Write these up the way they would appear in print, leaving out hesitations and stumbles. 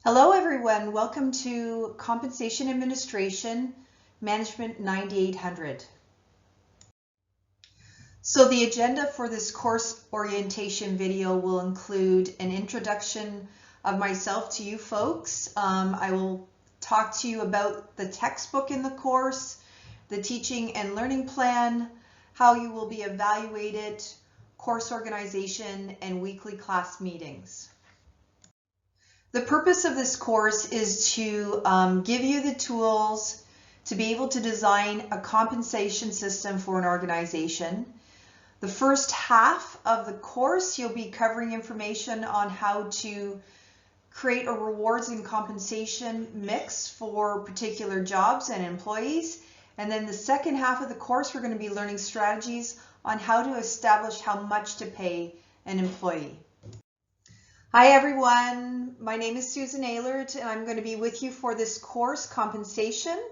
Hello everyone, welcome to Compensation Administration Management 9800. So the agenda for this course orientation video will include an introduction of myself to you folks. I will talk to you about the textbook in the course, the teaching and learning plan, how you will be evaluated, course organization, and weekly class meetings. The purpose of this course is to give you the tools to be able to design a compensation system for an organization. The first half of the course, you'll be covering information on how to create a rewards and compensation mix for particular jobs and employees. And then the second half of the course, we're going to be learning strategies on how to establish how much to pay an employee. Hi everyone, my name is Susan Ehlert and I'm going to be with you for this course, Compensation.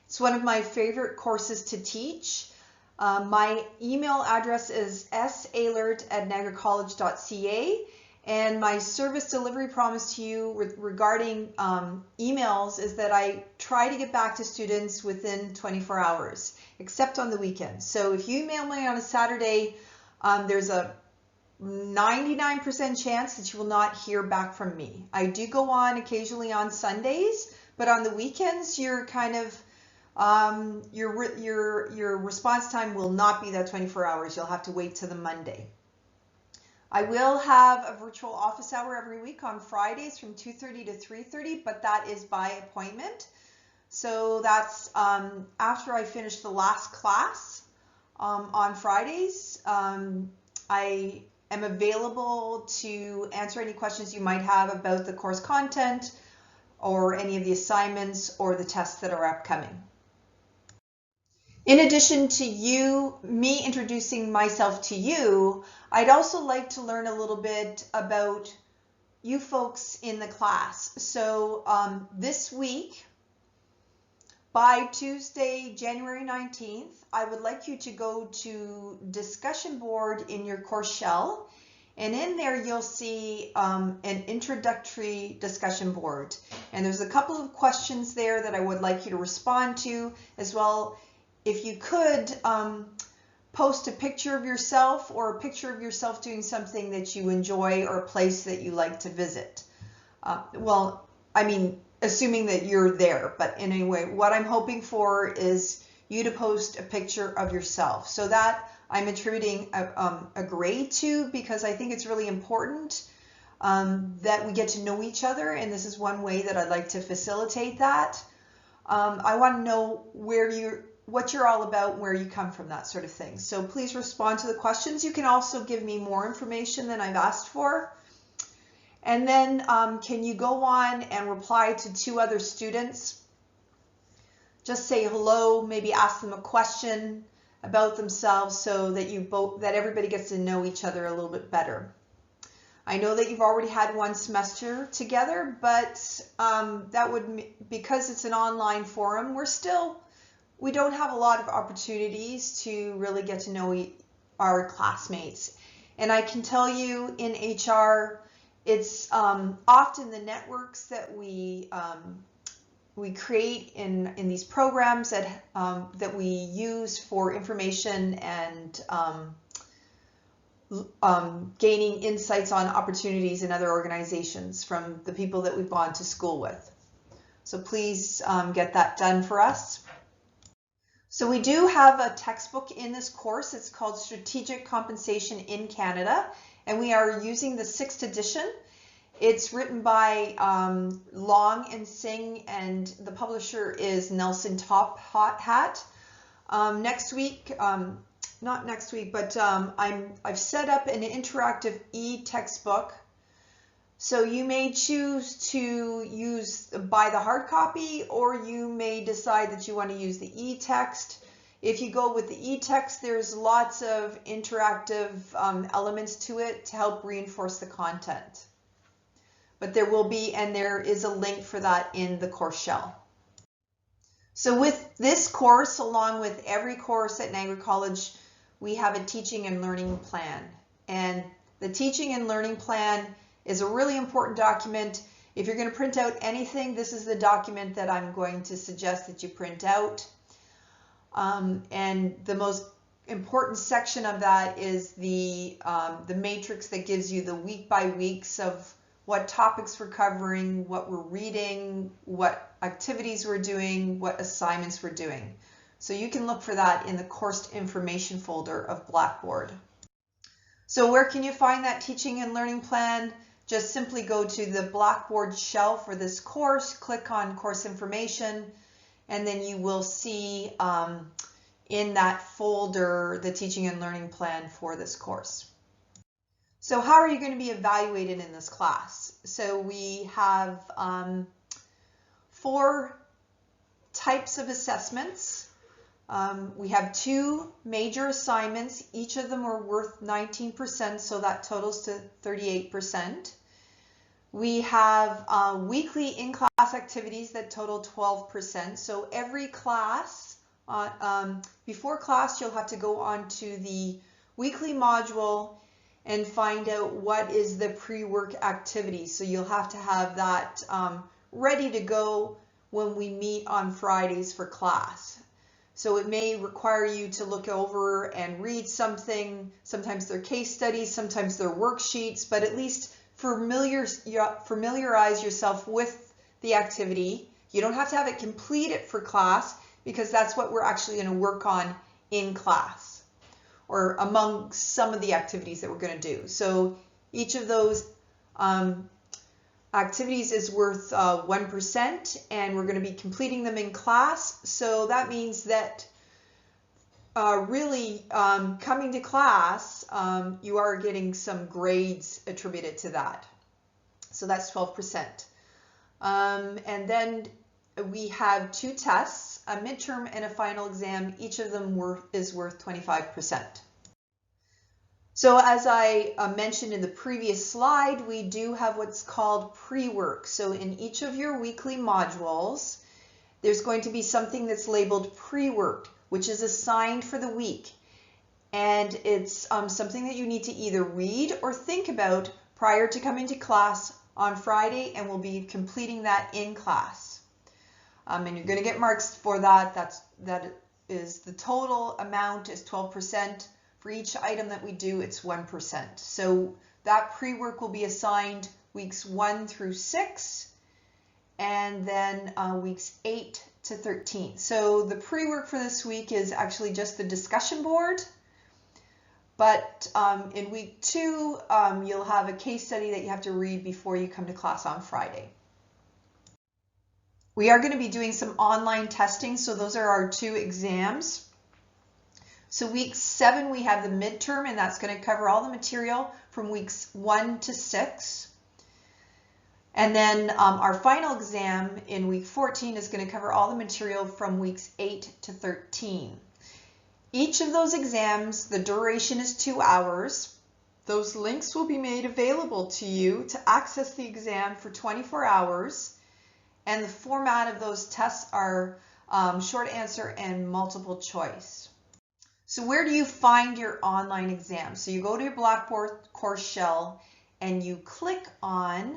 It's one of my favorite courses to teach. My email address is sahlert@niagaracollege.ca, and my service delivery promise to you regarding emails is that I try to get back to students within 24 hours, except on the weekends. So if you email me on a Saturday, there's a 99% chance that you will not hear back from me. I do go on occasionally on Sundays, but on the weekends, you're kind of your response time will not be that 24 hours. You'll have to wait till the Monday. I will have a virtual office hour every week on Fridays from 2:30 to 3:30, but that is by appointment. So that's after I finish the last class on Fridays. I am available to answer any questions you might have about the course content or any of the assignments or the tests that are upcoming. In addition to me introducing myself to you, I'd also like to learn a little bit about you folks in the class. So this week, by Tuesday, January 19th, I would like you to go to discussion board in your course shell, and in there you'll see an introductory discussion board. And there's a couple of questions there that I would like you to respond to as well. If you could post a picture of yourself or a picture of yourself doing something that you enjoy or a place that you like to visit. Well, I mean, assuming that you're there, but anyway, what I'm hoping for is you to post a picture of yourself. So that I'm attributing a grade to, because I think it's really important that we get to know each other, and this is one way that I'd like to facilitate that. I want to know what you're all about, where you come from, that sort of thing. So please respond to the questions. You can also give me more information than I've asked for. And then can you go on and reply to two other students? Just say hello, maybe ask them a question about themselves so that everybody gets to know each other a little bit better. I know that you've already had one semester together, but because it's an online forum, we don't have a lot of opportunities to really get to know our classmates. And I can tell you in HR, it's often the networks that we create in these programs that we use for information and gaining insights on opportunities in other organizations from the people that we've gone to school with. So please get that done for us. So we do have a textbook in this course. It's called Strategic Compensation in Canada, and we are using the 6th edition. It's written by Long and Singh, and the publisher is Nelson Top Hat. Next week, not next week, but I've set up an interactive e-textbook. So you may choose to buy the hard copy, or you may decide that you want to use the e-text. If you go with the e-text, there's lots of interactive elements to it to help reinforce the content. But there is a link for that in the course shell. So with this course, along with every course at Niagara College, we have a teaching and learning plan. And the teaching and learning plan is a really important document. If you're going to print out anything, this is the document that I'm going to suggest that you print out. And the most important section of that is the matrix that gives you the week by weeks of what topics we're covering, what we're reading, what activities we're doing, what assignments we're doing. So you can look for that in the course information folder of Blackboard. So where can you find that teaching and learning plan? Just simply go to the Blackboard shell for this course, click on course information, and then you will see in that folder the teaching and learning plan for this course. So how are you going to be evaluated in this class? So we have 4 types of assessments. We have 2 major assignments. Each of them are worth 19%, so that totals to 38%. We have weekly in-class activities that total 12%. So every class, before class, you'll have to go on to the weekly module and find out what is the pre-work activity. So you'll have to have that ready to go when we meet on Fridays for class. So it may require you to look over and read something. Sometimes they're case studies, sometimes they're worksheets, but at least familiarize yourself with the activity. You don't have to have it completed for class because that's what we're actually going to work on in class or among some of the activities that we're going to do. So each of those activities is worth 1%, and we're going to be completing them in class. So that means that really coming to class, you are getting some grades attributed to that. So that's 12%. And then we have 2 tests, a midterm and a final exam. Each of them is worth 25%. So as I mentioned in the previous slide, we do have what's called pre-work. So in each of your weekly modules, there's going to be something that's labeled pre-work, which is assigned for the week. And it's something that you need to either read or think about prior to coming to class on Friday, and we'll be completing that in class. And you're going to get marks for that. That is the total amount is 12%. For each item that we do, it's 1%. So that pre-work will be assigned weeks 1 through 6, and then weeks 8 to 13. So the pre-work for this week is actually just the discussion board. But in week 2, you'll have a case study that you have to read before you come to class on Friday. We are going to be doing some online testing, so those are our 2 exams. So week 7, we have the midterm, and that's going to cover all the material from weeks 1 to 6. And then our final exam in week 14 is going to cover all the material from weeks 8 to 13. Each of those exams, the duration is 2 hours. Those links will be made available to you to access the exam for 24 hours. And the format of those tests are short answer and multiple choice. So where do you find your online exam? So you go to your Blackboard course shell and you click on,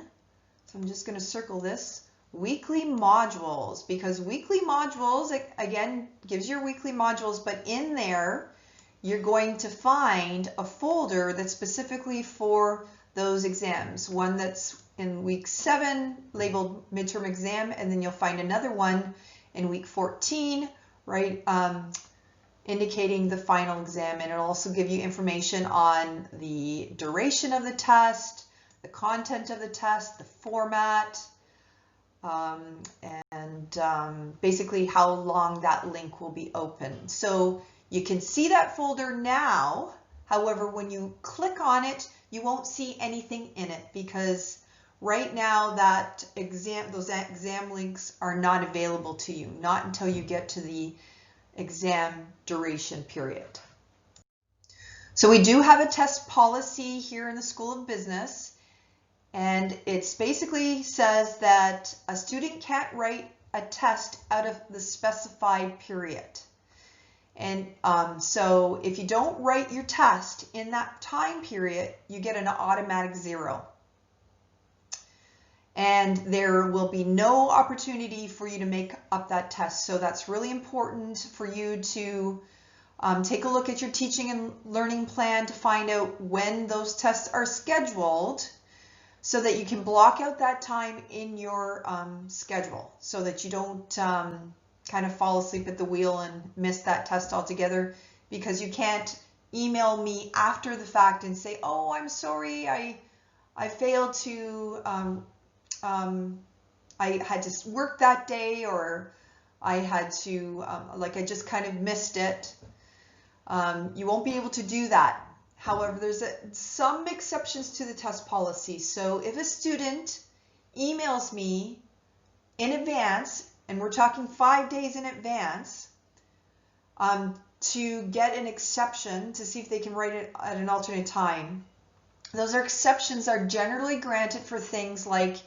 so I'm just going to circle this, weekly modules, because weekly modules, again, gives your weekly modules, but in there, you're going to find a folder that's specifically for those exams. One that's in week 7 labeled midterm exam, and then you'll find another one in week 14, right? Indicating the final exam, and it'll also give you information on the duration of the test, the content of the test, the format, and basically how long that link will be open. So you can see that folder now. However, when you click on it, you won't see anything in it because right now that those exam links are not available to you, not until you get to the exam duration period. So we do have a test policy here in the School of Business, and it basically says that a student can't write a test out of the specified period. And so if you don't write your test in that time period, you get an automatic 0. and there will be no opportunity for you to make up that test. So that's really important for you to take a look at your teaching and learning plan to find out when those tests are scheduled, so that you can block out that time in your schedule, so that you don't kind of fall asleep at the wheel and miss that test altogether, because you can't email me after the fact and say, oh, I'm sorry, I failed to, I had to work that day, or I had to, like I just kind of missed it. You won't be able to do that. However, there's some exceptions to the test policy. So if a student emails me in advance, and we're talking 5 days in advance, to get an exception to see if they can write it at an alternate time, those exceptions are generally granted for things like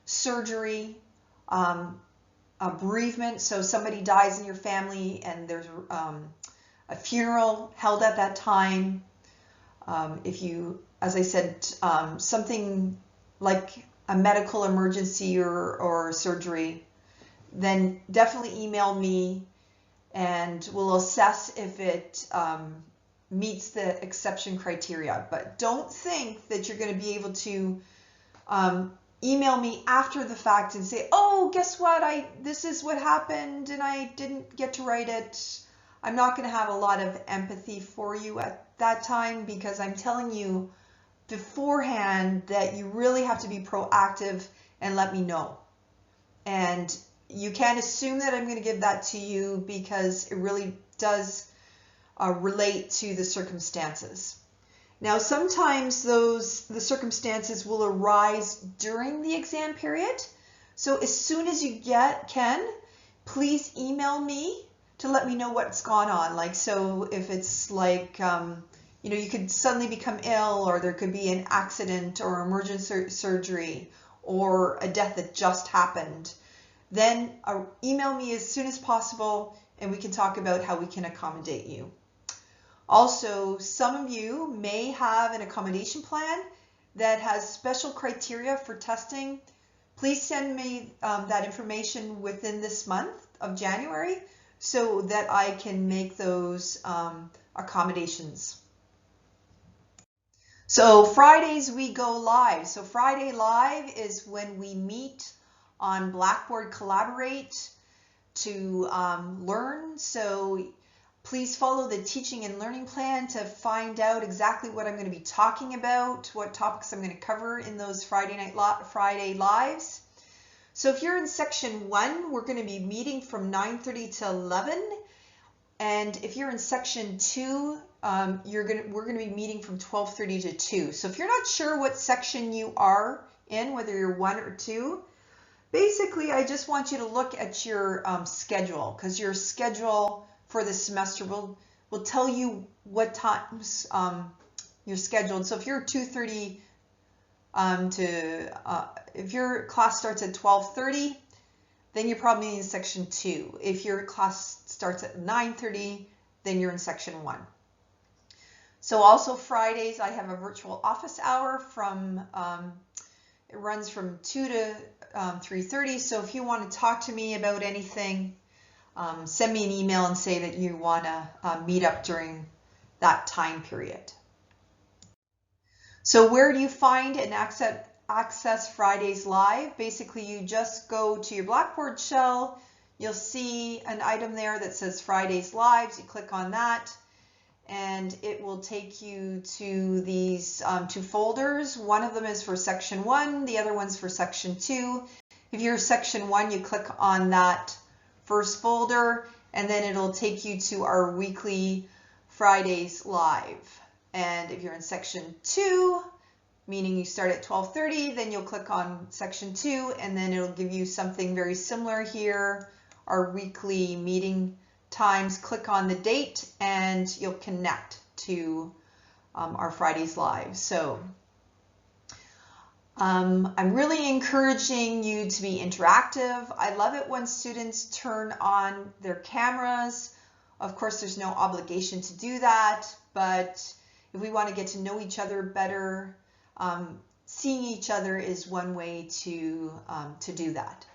surgery, bereavement. So somebody dies in your family and there's a funeral held at that time. If you, as I said, something like a medical emergency or surgery, then definitely email me and we'll assess if it meets the exception criteria. But don't think that you're going to be able to email me after the fact and say, oh, guess what, this is what happened and I didn't get to write it. I'm not going to have a lot of empathy for you at that time, because I'm telling you beforehand that you really have to be proactive and let me know. And you can't assume that I'm going to give that to you, because it really does relate to the circumstances. Now, sometimes the circumstances will arise during the exam period. So as soon as you can, please email me to let me know what's gone on. Like, so if it's like, you could suddenly become ill, or there could be an accident or emergency surgery or a death that just happened, then email me as soon as possible and we can talk about how we can accommodate you. Also, some of you may have an accommodation plan that has special criteria for testing. Please send me that information within this month of January so that I can make those accommodations. So Fridays we go live. So Friday Live is when we meet on Blackboard Collaborate to learn. So please follow the teaching and learning plan to find out exactly what I'm going to be talking about, what topics I'm going to cover in those Friday Lives. So if you're in section 1, we're going to be meeting from 9:30 to 11. And if you're in section 2, we're going to be meeting from 12:30 to 2. So if you're not sure what section you are in, whether you're 1 or 2, basically I just want you to look at your schedule, because your schedule for the semester will tell you what times you're scheduled. So if you're 2:30 if your class starts at 12:30, then you're probably in section 2. If your class starts at 9:30, then you're in section 1. So also Fridays, I have a virtual office hour from, it runs from 2 to 3:30. So if you want to talk to me about anything, send me an email and say that you want to meet up during that time period. So where do you find and access Fridays Live? Basically, you just go to your Blackboard shell. You'll see an item there that says Fridays Lives. You click on that and it will take you to these 2 folders. One of them is for section 1, the other one's for section 2. If you're section 1, you click on that first folder and then it'll take you to our weekly Fridays Live. And if you're in section 2, meaning you start at 12:30, then you'll click on section 2 and then it'll give you something very similar here, our weekly meeting times. Click on the date and you'll connect to our Fridays Live. So I'm really encouraging you to be interactive. I love it when students turn on their cameras. Of course, there's no obligation to do that, but if we want to get to know each other better, seeing each other is one way to do that.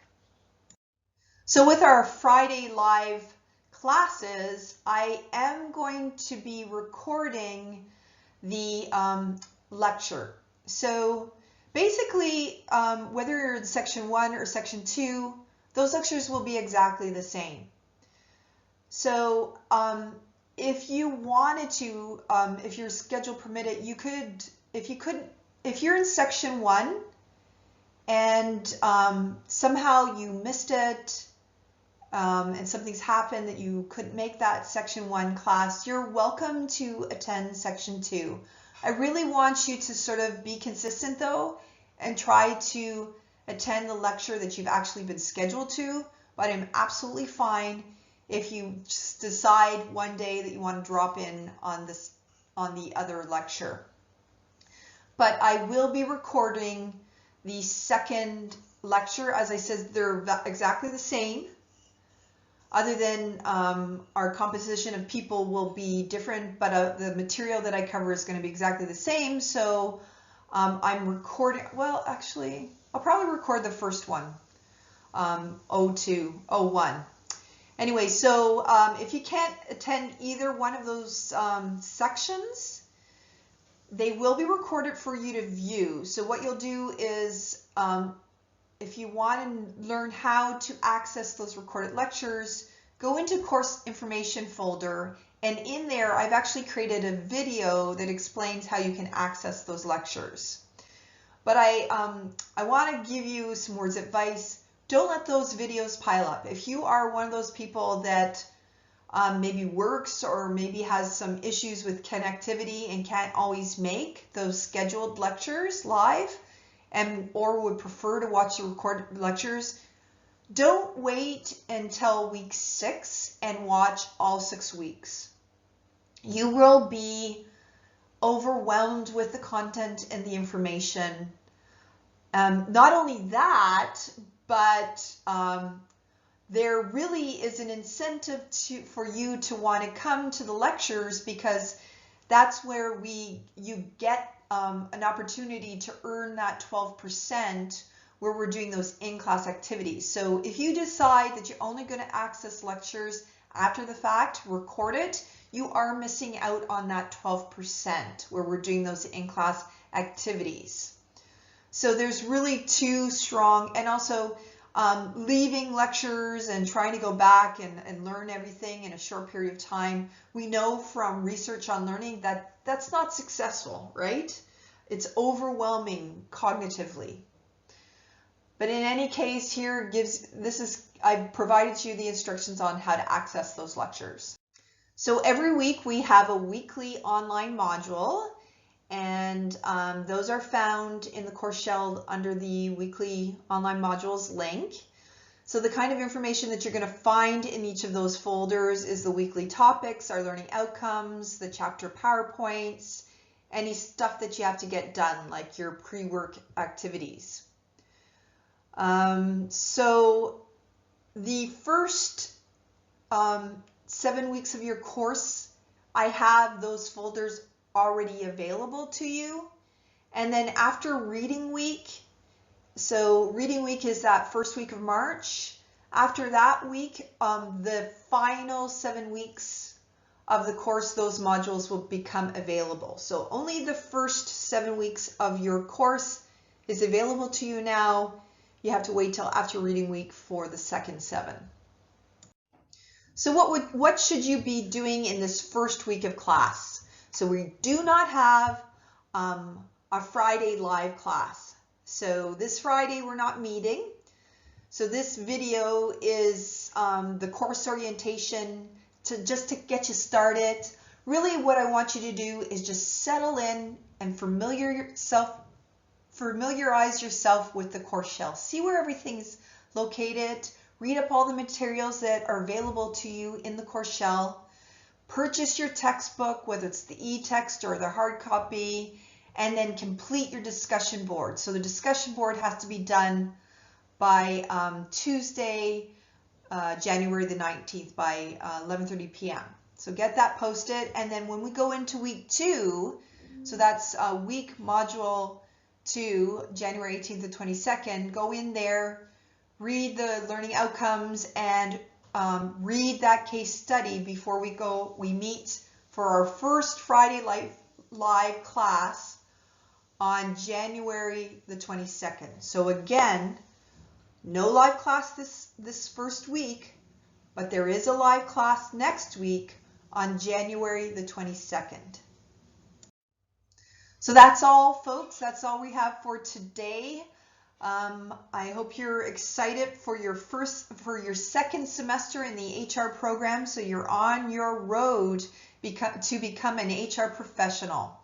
So with our Friday live classes, I am going to be recording the lecture. So basically, whether you're in section 1 or section 2, those lectures will be exactly the same. So if you wanted to, if your schedule permitted, you could, if you're in section 1 and somehow you missed it, and something's happened that you couldn't make that section 1 class, you're welcome to attend section 2. I really want you to sort of be consistent though and try to attend the lecture that you've actually been scheduled to, but I'm absolutely fine if you just decide one day that you want to drop in on the other lecture. But I will be recording the second lecture. As I said, they're exactly the same. Other than our composition of people will be different, but the material that I cover is going to be exactly the same. So I'm recording, well, actually, I'll probably record the first one, 01. Anyway, so if you can't attend either one of those sections, they will be recorded for you to view. So what you'll do is, if you want to learn how to access those recorded lectures, go into course information folder, and in there I've actually created a video that explains how you can access those lectures. But I want to give you some words of advice. Don't let those videos pile up. If you are one of those people that maybe works or maybe has some issues with connectivity and can't always make those scheduled lectures live, or would prefer to watch the recorded lectures, don't wait until week 6 and watch all 6 weeks. You will be overwhelmed with the content and the information. Not only that, but there really is an incentive for you to want to come to the lectures, because that's where you get an opportunity to earn that 12% where we're doing those in-class activities. So if you decide that you're only going to access lectures after the fact, record it, you are missing out on that 12% where we're doing those in-class activities. So there's really two strong, and also leaving lectures and trying to go back and learn everything in a short period of time. We know from research on learning that that's not successful, right? It's overwhelming cognitively. But in any case, here I've provided you the instructions on how to access those lectures. So every week we have a weekly online module, and those are found in the course shell under the weekly online modules link. So the kind of information that you're going to find in each of those folders is the weekly topics, our learning outcomes, the chapter PowerPoints, any stuff that you have to get done, like your pre-work activities. So the first 7 weeks of your course, I have those folders already available to you. And then after reading week, so reading week is that first week of March. After that week, the final 7 weeks of the course, those modules will become available. So only the first 7 weeks of your course is available to you now. You have to wait till after reading week for the second 7. So what should you be doing in this first week of class? So we do not have a Friday live class. So this Friday we're not meeting. So this video is the course orientation just to get you started. Really what I want you to do is just settle in and familiarize yourself with the course shell. See where everything's located. Read up all the materials that are available to you in the course shell. Purchase your textbook, whether it's the e-text or the hard copy, and then complete your discussion board. So the discussion board has to be done by Tuesday, January the 19th by 11:30 p.m. So get that posted, and then when we go into week 2, so that's week module to January 18th to 22nd, go in there, read the learning outcomes, and read that case study before we meet for our first Friday live class on January the 22nd. So again, no live class this first week, but there is a live class next week on January the 22nd. So that's all, folks. That's all we have for today. I hope you're excited for your second semester in the HR program, so you're on your road to become an HR professional.